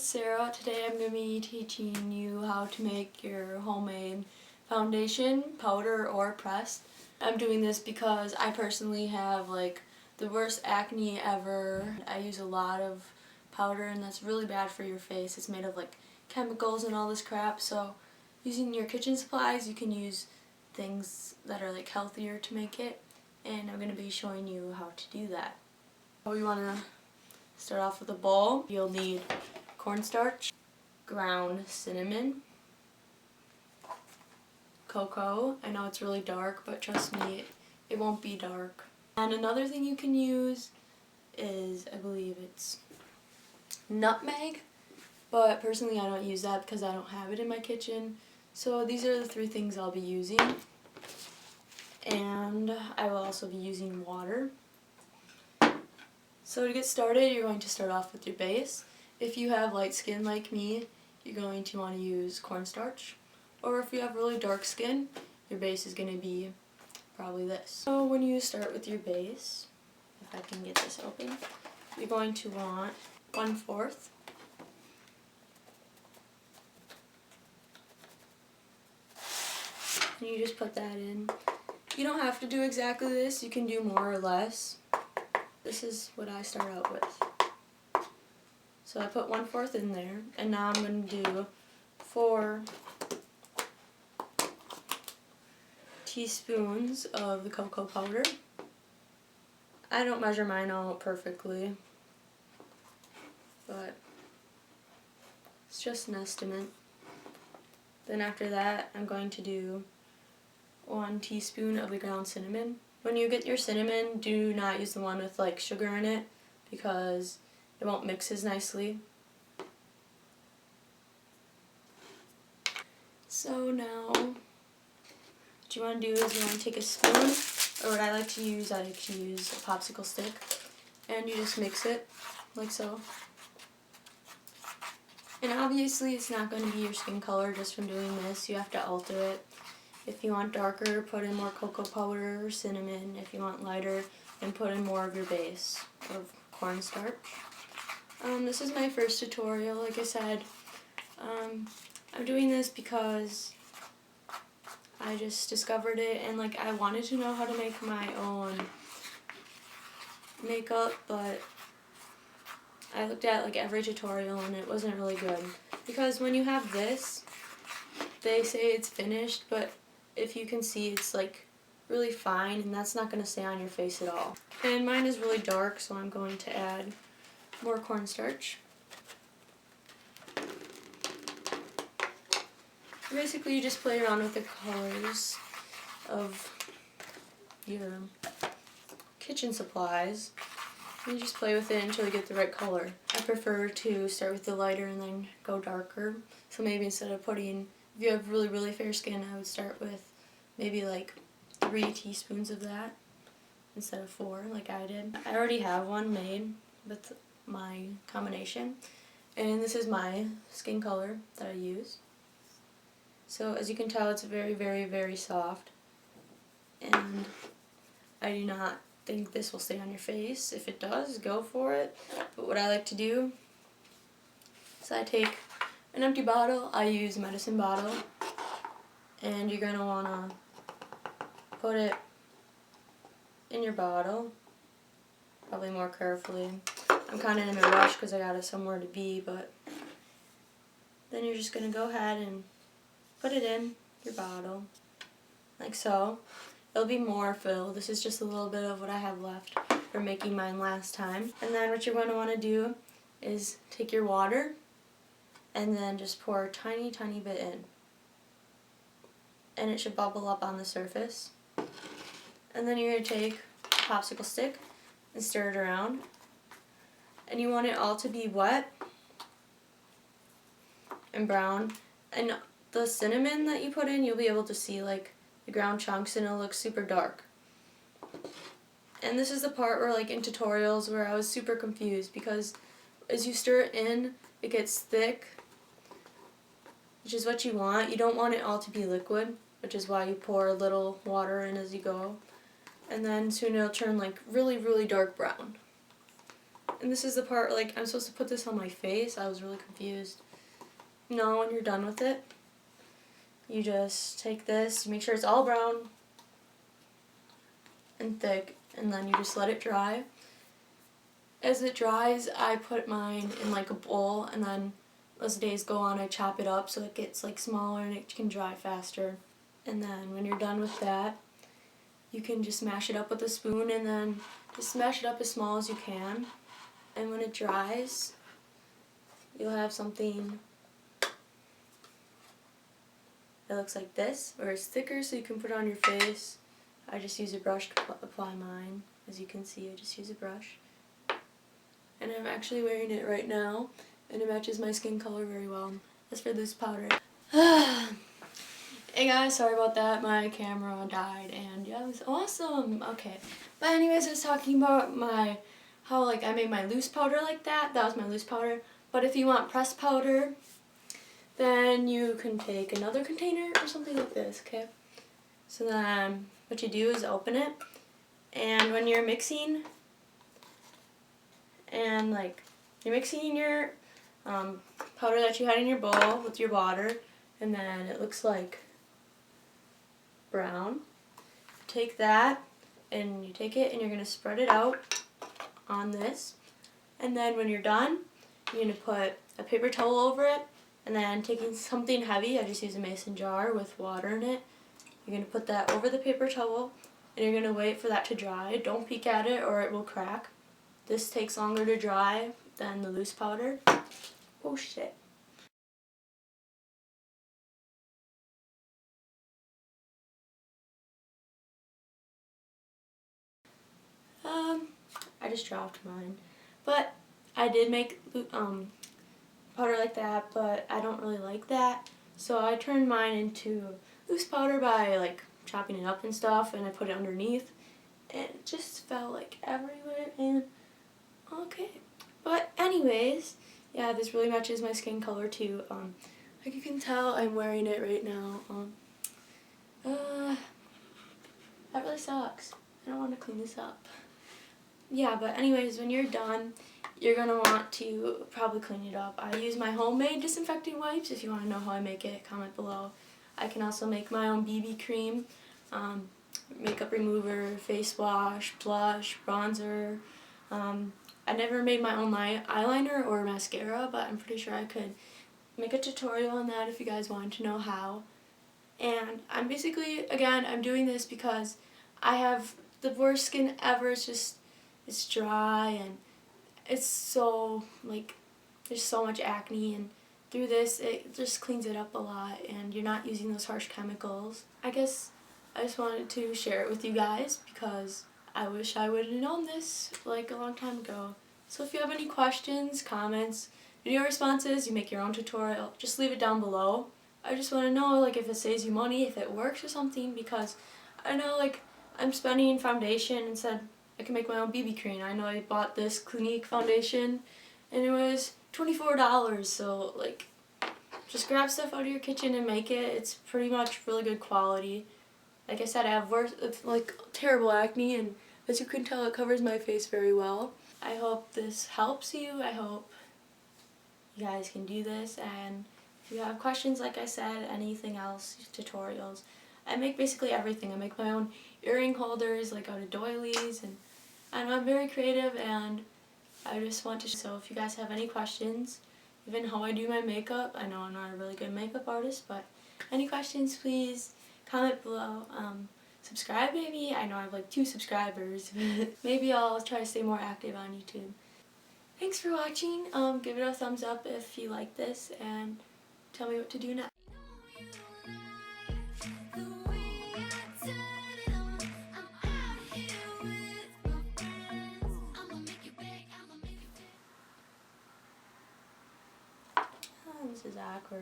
Sarah. Today I'm going to be teaching you how to make your homemade foundation, powder, or pressed. I'm doing this because I personally have the worst acne ever. I use a lot of powder and that's really bad for your face. It's made of chemicals and all this crap, so using your kitchen supplies you can use things that are healthier to make it, and I'm going to be showing you how to do that. So you want to start off with a bowl. You'll need cornstarch, ground cinnamon, cocoa. I know it's really dark, but trust me, it won't be dark. And another thing you can use is, I believe it's nutmeg, but personally I don't use that because I don't have it in my kitchen. So these are the three things I'll be using. And I will also be using water. So to get started, you're going to start off with your base. If you have light skin like me, you're going to want to use cornstarch. Or if you have really dark skin, your base is going to be probably this. So when you start with your base, if I can get this open, you're going to want 1/4. And you just put that in. You don't have to do exactly this, you can do more or less. This is what I start out with. So I put 1/4 in there, and now I'm going to do 4 teaspoons of the cocoa powder. I don't measure mine out perfectly, but it's just an estimate. Then after that, I'm going to do 1 teaspoon of the ground cinnamon. When you get your cinnamon, do not use the one with sugar in it because it won't mix as nicely. So now, what you want to do is you want to take a spoon, or what I like to use a popsicle stick, and you just mix it like so. And obviously it's not going to be your skin color just from doing this, you have to alter it. If you want darker, put in more cocoa powder or cinnamon. If you want lighter, then put in more of your base of cornstarch. This is my first tutorial, like I said. I'm doing this because I just discovered it and I wanted to know how to make my own makeup, but I looked at every tutorial and it wasn't really good. Because when you have this, they say it's finished, but if you can see, it's really fine, and that's not going to stay on your face at all. And mine is really dark, so I'm going to add more cornstarch. Basically, you just play around with the colors of your kitchen supplies. And you just play with it until you get the right color. I prefer to start with the lighter and then go darker. So maybe instead of putting, if you have really, really fair skin, I would start with maybe 3 teaspoons of that instead of 4 like I did. I already have one made with my combination, and this is my skin color that I use. So as you can tell, it's very, very, very soft, and I do not think this will stay on your face. If it does, go for it. But what I like to do is I take an empty bottle. I use a medicine bottle, and you're going to want to put it in your bottle, probably more carefully. I'm kind of in a rush because I got it somewhere to be, but then you're just going to go ahead and put it in your bottle, like so. It'll be more filled. This is just a little bit of what I have left from making mine last time. And then what you're going to want to do is take your water and then just pour a tiny, tiny bit in. And it should bubble up on the surface. And then you're going to take a popsicle stick and stir it around. And you want it all to be wet and brown. And the cinnamon that you put in, you'll be able to see the ground chunks, and it'll look super dark. And this is the part where in tutorials where I was super confused, because as you stir it in, it gets thick, which is what you want. You don't want it all to be liquid, which is why you pour a little water in as you go. And then soon it'll turn really, really dark brown. And this is the part, like, I'm supposed to put this on my face. I was really confused. No, when you're done with it, you just take this, you make sure it's all brown and thick, and then you just let it dry. As it dries, I put mine in like a bowl, and then as days go on, I chop it up so it gets like smaller and it can dry faster. And then when you're done with that, you can just mash it up with a spoon, and then just smash it up as small as you can. And when it dries, you'll have something that looks like this, or it's thicker so you can put it on your face. I just use a brush to apply mine. As you can see, I just use a brush. And I'm actually wearing it right now, and it matches my skin color very well. As for this powder, hey guys, sorry about that, my camera died, and yeah, it was awesome. Okay, but anyways, I was talking about how like I made my loose powder like that. That was my loose powder. But if you want pressed powder, then you can take another container or something like this, okay? So then what you do is open it, and when you're mixing, and like you're mixing your powder that you had in your bowl with your water, and then it looks like brown. Take that, and you take it and you're going to spread it out on this, and then when you're done, you're going to put a paper towel over it, and then taking something heavy, I just use a mason jar with water in it, you're going to put that over the paper towel, and you're going to wait for that to dry. Don't peek at it or it will crack. This takes longer to dry than the loose powder. Oh shit. I just dropped mine. But I did make powder like that, but I don't really like that. So I turned mine into loose powder by like chopping it up and stuff, and I put it underneath. And it just fell like everywhere, and okay. But anyways, yeah, this really matches my skin color too. Like you can tell, I'm wearing it right now. That really sucks. I don't want to clean this up. Yeah, but anyways, when you're done, you're going to want to probably clean it up. I use my homemade disinfecting wipes. If you want to know how I make it, comment below. I can also make my own BB cream, makeup remover, face wash, blush, bronzer. I never made my own eyeliner or mascara, but I'm pretty sure I could make a tutorial on that if you guys wanted to know how. And I'm basically, again, I'm doing this because I have the worst skin ever. It's dry, and it's so, like, there's so much acne, and through this, it just cleans it up a lot, and you're not using those harsh chemicals. I guess I just wanted to share it with you guys because I wish I would have known this, like, a long time ago. So if you have any questions, comments, video responses, you make your own tutorial, just leave it down below. I just want to know, like, if it saves you money, if it works or something, because I know, like, I'm spending foundation and said I can make my own BB cream. I know I bought this Clinique foundation, and it was $24, so, like, just grab stuff out of your kitchen and make it. It's pretty much really good quality. Like I said, I have terrible acne, and as you can tell, it covers my face very well. I hope this helps you. I hope you guys can do this, and if you have questions, like I said, anything else, tutorials, I make basically everything. I make my own earring holders, like out of doilies, and I'm very creative, and I just want to, so if you guys have any questions, even how I do my makeup, I know I'm not a really good makeup artist, but any questions, please comment below. Subscribe maybe. I know I have like 2 subscribers. Maybe I'll try to stay more active on YouTube. Thanks for watching. Give it a thumbs up if you like this, and tell me what to do next. Oh, this is awkward.